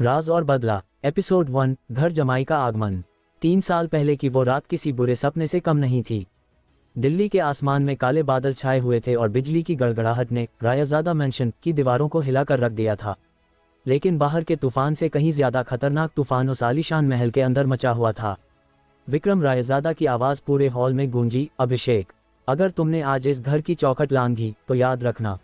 राज और बदला एपिसोड 1 घर जमाई का आगमन। 3 साल पहले की वो रात किसी बुरे सपने से कम नहीं थी। दिल्ली के आसमान में काले बादल छाए हुए थे और बिजली की गड़गड़ाहट ने रायजादा मैंशन की दीवारों को हिलाकर रख दिया था। लेकिन बाहर के तूफान से कहीं ज्यादा खतरनाक तूफान उस आलीशान महल के अंदर मचा हुआ था। विक्रम रायजादा की आवाज़ पूरे हॉल में गूंजी, अभिषेक, अगर तुमने आज इस घर की चौखट लांघी तो याद रखना,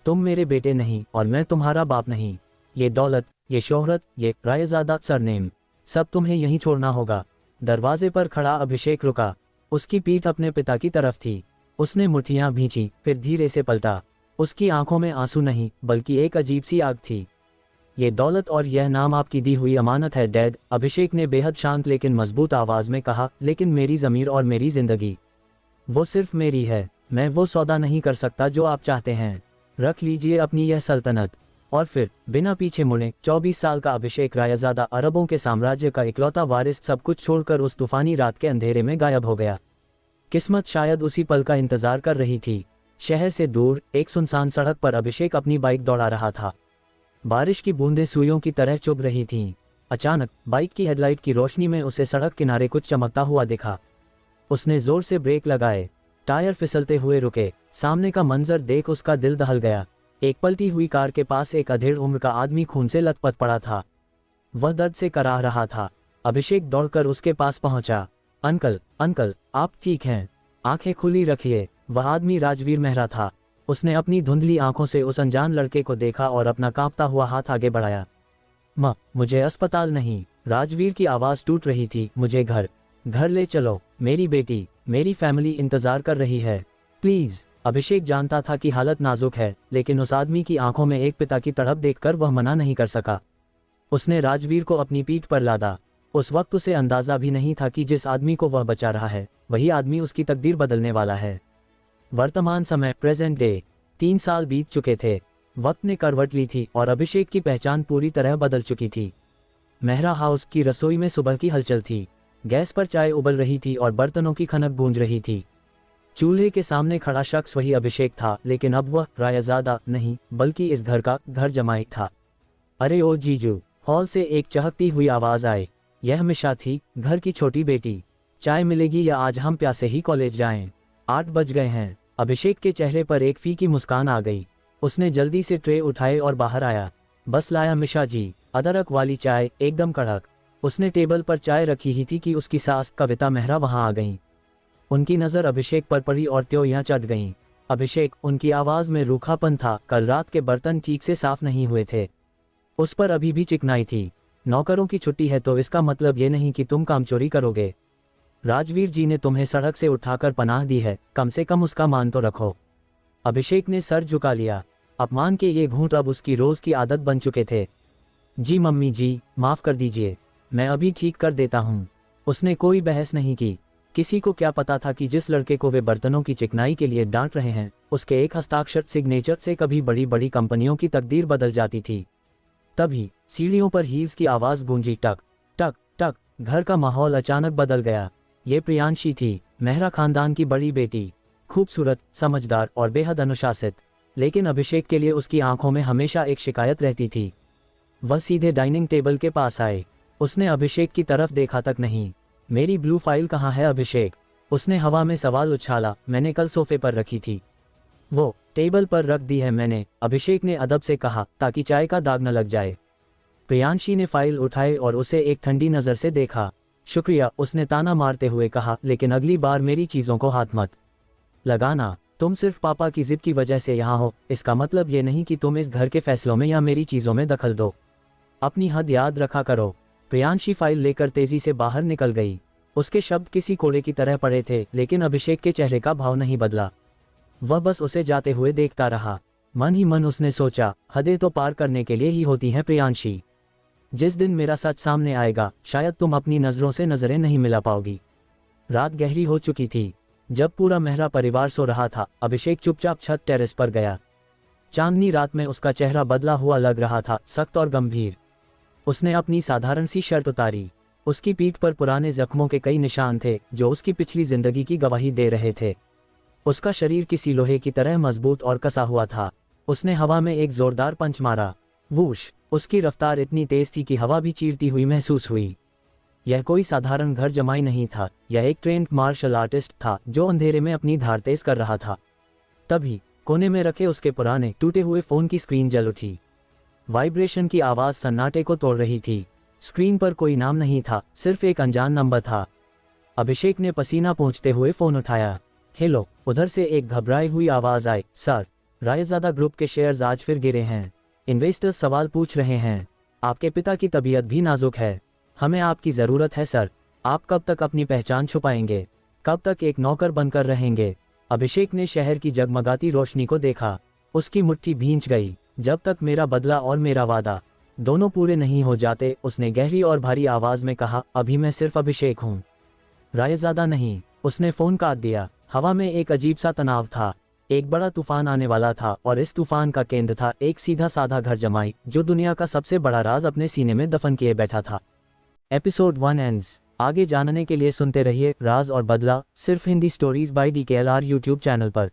तुम मेरे बेटे नहीं और मैं तुम्हारा बाप नहीं। ये दौलत, ये शोहरत, ये रायजादा सरनेम, सब तुम्हें यहीं छोड़ना होगा। दरवाजे पर खड़ा अभिषेक रुका। उसकी पीठ अपने पिता की तरफ थी। उसने मुट्ठियां भींची, फिर धीरे से पलटा। उसकी आंखों में आंसू नहीं बल्कि एक अजीब सी आग थी। ये दौलत और यह नाम आपकी दी हुई अमानत है डैड, अभिषेक ने बेहद शांत लेकिन मजबूत आवाज में कहा। लेकिन मेरी ज़मीर और मेरी जिंदगी, वो सिर्फ मेरी है। मैं वो सौदा नहीं कर सकता जो आप चाहते हैं। रख लीजिए अपनी यह सल्तनत। और फिर बिना पीछे मुड़े 24 साल का अभिषेक रायजादा अरबों के साम्राज्य का इकलौता वारिस सब कुछ छोड़कर उस तूफानी रात के अंधेरे में गायब हो गया। किस्मत शायद उसी पल का इंतजार कर रही थी। शहर से दूर एक सुनसान सड़क पर अभिषेक अपनी बाइक दौड़ा रहा था। बारिश की बूंदें सुइयों की तरह चुभ रही थीं। अचानक बाइक की हेडलाइट की रोशनी में उसे सड़क किनारे कुछ चमकता हुआ दिखा। उसने जोर से ब्रेक लगाए। टायर फिसलते हुए रुके। सामने का मंजर देख उसका दिल दहल गया। एक पलटी हुई कार के पास एक अधेड़ उम्र का आदमी खून से लथपथ पड़ा था। वह दर्द से कराह रहा था। अभिषेक दौड़कर उसके पास पहुंचा। अंकल, अंकल, आप ठीक हैं? आंखें खुली रखिए। वह आदमी राजवीर मेहरा था। उसने अपनी धुंधली आंखों से उस अनजान लड़के को देखा और अपना कांपता हुआ हाथ आगे बढ़ाया। मां, मुझे अस्पताल नहीं। राजवीर की आवाज टूट रही थी। मुझे घर ले चलो। मेरी बेटी, मेरी फैमिली इंतजार कर रही है, प्लीज। अभिषेक जानता था कि हालत नाजुक है, लेकिन उस आदमी की आंखों में एक पिता की तड़प देखकर वह मना नहीं कर सका। उसने राजवीर को अपनी पीठ पर लादा। उस वक्त उसे अंदाजा भी नहीं था कि जिस आदमी को वह बचा रहा है वही आदमी उसकी तकदीर बदलने वाला है। वर्तमान समय, प्रेजेंट डे। 3 साल बीत चुके थे। वक्त ने करवट ली थी और अभिषेक की पहचान पूरी तरह बदल चुकी थी। मेहरा हाउस की रसोई में सुबह की हलचल थी। गैस पर चाय उबल रही थी और बर्तनों की खनक गूंज रही थी। चूल्हे के सामने खड़ा शख्स वही अभिषेक था, लेकिन अब वह रायजादा नहीं बल्कि इस घर का घर जमाई था। अरे ओ जीजू, हॉल से एक चहकती हुई आवाज आई। यह मिशा थी, घर की छोटी बेटी। चाय मिलेगी या आज हम प्यासे ही कॉलेज जाएं? 8 बज गए हैं। अभिषेक के चेहरे पर एक फीकी मुस्कान आ गई। उसने जल्दी से ट्रे उठाए और बाहर आया। बस लाया मिशा जी, अदरक वाली चाय, एकदम कड़क। उसने टेबल पर चाय रखी ही थी कि उसकी सास कविता मेहरा वहां आ गईं। उनकी नज़र अभिषेक पर पड़ी और त्यों चढ़ गईं। अभिषेक, उनकी आवाज़ में रूखापन था। कल रात के बर्तन ठीक से साफ नहीं हुए थे। उस पर अभी भी चिकनाई थी। नौकरों की छुट्टी है तो इसका मतलब ये नहीं कि तुम काम चोरी करोगे। राजवीर जी ने तुम्हें सड़क से उठाकर पनाह दी है, कम से कम उसका मान तो रखो। अभिषेक ने सर झुका लिया। अपमान के ये घूंट अब उसकी रोज की आदत बन चुके थे। जी मम्मी जी, माफ़ कर दीजिए, मैं अभी ठीक कर देता हूँ। उसने कोई बहस नहीं की। किसी को क्या पता था कि जिस लड़के को वे बर्तनों की चिकनाई के लिए डांट रहे हैं, उसके एक हस्ताक्षर सिग्नेचर से कभी बड़ी बड़ी कंपनियों की तकदीर बदल जाती थी। तभी सीढ़ियों पर हील्स की आवाज़ गूंजी, टक टक टक। घर का माहौल अचानक बदल गया। ये प्रियांशी थी, मेहरा खानदान की बड़ी बेटी। खूबसूरत, समझदार और बेहद अनुशासित। लेकिन अभिषेक के लिए उसकी आंखों में हमेशा एक शिकायत रहती थी। वह सीधे डाइनिंग टेबल के पास आए। उसने अभिषेक की तरफ देखा तक नहीं। मेरी ब्लू फाइल कहाँ है अभिषेक? उसने हवा में सवाल उछाला। मैंने कल सोफे पर रखी थी। वो टेबल पर रख दी है मैंने, अभिषेक ने अदब से कहा, ताकि चाय का दाग न लग जाए। प्रियांशी ने फाइल उठाई और उसे एक ठंडी नज़र से देखा। शुक्रिया, उसने ताना मारते हुए कहा, लेकिन अगली बार मेरी चीज़ों को हाथ मत लगाना। तुम सिर्फ पापा की जिद की वजह से यहाँ हो, इसका मतलब ये नहीं कि तुम इस घर के फैसलों में या मेरी चीज़ों में दखल दो। अपनी हद याद रखा करो। प्रियांशी फाइल लेकर तेजी से बाहर निकल गई। उसके शब्द किसी कोड़े की तरह पड़े थे, लेकिन अभिषेक के चेहरे का भाव नहीं बदला। वह बस उसे जाते हुए देखता रहा। मन ही मन उसने सोचा, हदें तो पार करने के लिए ही होती हैं प्रियांशी। जिस दिन मेरा सच सामने आएगा, शायद तुम अपनी नज़रों से नज़रें नहीं मिला पाओगी। रात गहरी हो चुकी थी। जब पूरा मेहरा परिवार सो रहा था, अभिषेक चुपचाप छत टेरेस पर गया। चांदनी रात में उसका चेहरा बदला हुआ लग रहा था, सख्त और गंभीर। उसने अपनी साधारण सी शर्ट उतारी। उसकी पीठ पर पुराने जख्मों के कई निशान थे जो उसकी पिछली जिंदगी की गवाही दे रहे थे। उसका शरीर किसी लोहे की तरह मजबूत और कसा हुआ था। उसने हवा में एक जोरदार पंच मारा। वूश! उसकी रफ्तार इतनी तेज थी कि हवा भी चीरती हुई महसूस हुई। यह कोई साधारण घर जमाई नहीं था, यह एक ट्रेंड मार्शल आर्टिस्ट था जो अंधेरे में अपनी धार तेज कर रहा था। तभी कोने में रखे उसके पुराने टूटे हुए फोन की स्क्रीन जल उठी। वाइब्रेशन की आवाज़ सन्नाटे को तोड़ रही थी। स्क्रीन पर कोई नाम नहीं था, सिर्फ एक अनजान नंबर था। अभिषेक ने पसीना पोंछते हुए फ़ोन उठाया। हेलो, उधर से एक घबराई हुई आवाज़ आई। सर, रायज़ादा ग्रुप के शेयर्स आज फिर गिरे हैं। इन्वेस्टर्स सवाल पूछ रहे हैं। आपके पिता की तबीयत भी नाजुक है। हमें आपकी ज़रूरत है सर। आप कब तक अपनी पहचान छुपाएंगे? कब तक एक नौकर बनकर रहेंगे? अभिषेक ने शहर की जगमगाती रोशनी को देखा। उसकी मुट्ठी भींच गई। जब तक मेरा बदला और मेरा वादा दोनों पूरे नहीं हो जाते, उसने गहरी और भारी आवाज़ में कहा, अभी मैं सिर्फ अभिषेक हूँ, रायज़ादा नहीं। उसने फ़ोन काट दिया। हवा में एक अजीब सा तनाव था। एक बड़ा तूफान आने वाला था और इस तूफान का केंद्र था एक सीधा साधा घर जमाई जो दुनिया का सबसे बड़ा राज अपने सीने में दफन किए बैठा था। Episode 1 ends. आगे जानने के लिए सुनते रहिए राज और बदला, सिर्फ Hindi stories bye DKLR YouTube channel पर।